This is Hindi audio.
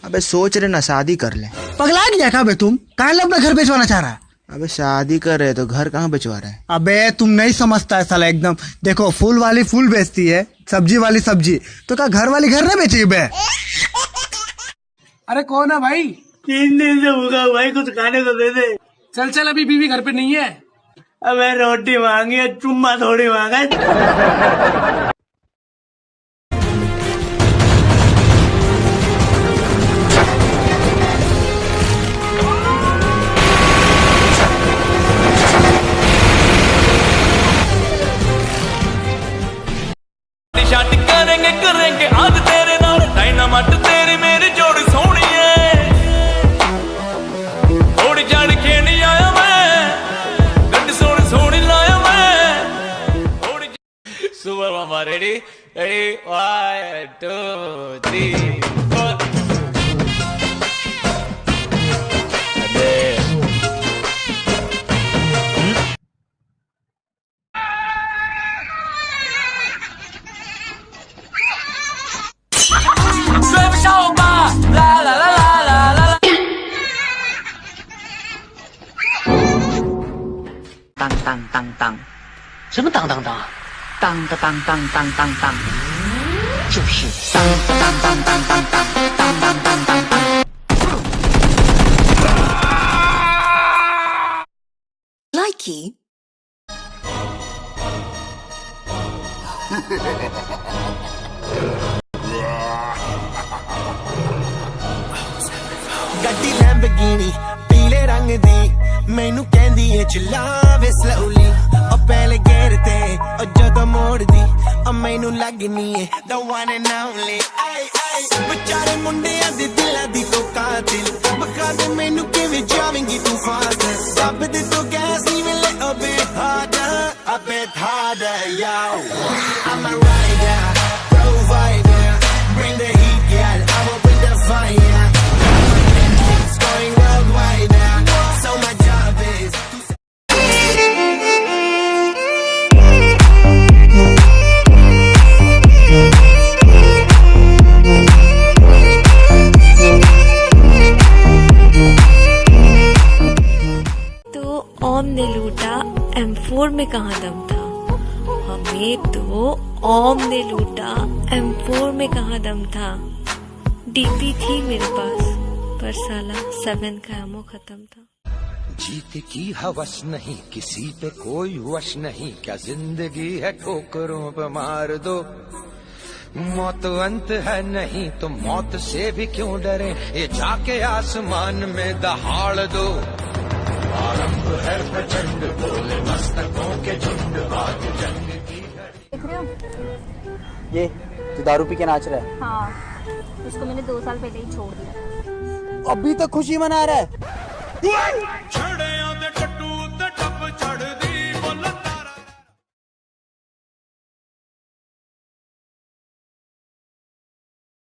अबे सोच रहे ना शादी कर ले। पगला गया क्या बे तुम? काहे अपना घर बेचवाना चाह रहा है? अबे शादी कर रहे तो घर कहाँ बेचवा रहे हैं? अबे तुम नहीं समझता है साला एकदम। देखो फूल वाली फूल बेचती है, सब्जी वाली सब्जी, तो क्या घर वाली घर नहीं बेचेगी बे? अरे कौन है भाई? 3 दिन से भूखा भाई, कुछ खाने को दे दे। चल चल, अभी बीवी घर पे नहीं है। अबे रोटी मांगी है, चुम्मा थोड़ी मांगा है। शादी करेंगे करेंगे आज तेरे नाल, डायनामाइट तेरी मेरी जोड़ी सोनी है। थोड़ी जान खेनी आया मैं, गड्डी सोनी सोनी लाया मैं। थोड़ी सुपर मामा रेडी रेडी 1 2 3 4।当当当当，什么当当当？当的当当当当当，就是当的当当当当当当当当当当。Likey。ਗੱਡੀ ਲੈਂਬਰਗਿਨੀ ਪੀਲੇ रंग दी मैनू कहंदी है चलावे स्लोली ओ पहले गेर ते ओ जदों मोड़दी ओ मैनू लगनी है the one and only आई आई बेचारे मुंडियां दे दिलां दी तो कातिल बखा दे मैनू किवें जावेंगी तू फास्ट दब दे तो गैस नी मिले a bit harder yo I'm a rider provider bring the heat girl I will bring the fire it's going worldwide now so my job is तो ओम ने लूटा M4 में कहाँ दम था, हमें तो ओम ने लूटा M4 में कहाँ दम था। डीपी थी मेरे पास पर साला 7 का एमो खत्म था। जीत की हवस नहीं किसी पे कोई वश नहीं, क्या जिंदगी है ठोकरों पे मार दो। मौत अंत है नहीं तो मौत से भी क्यों डरे, ये जाके आसमान में दहाड़ दो। आरंभ है प्रचंड बोले मस्तकों के झुंड, बात जंग की है। देख रहे हो ये तू दारू पी के नाच रहा है? हाँ, इसको मैंने 2 साल पहले ही छोड़ दिया। अभी तक खुशी मना रहा है।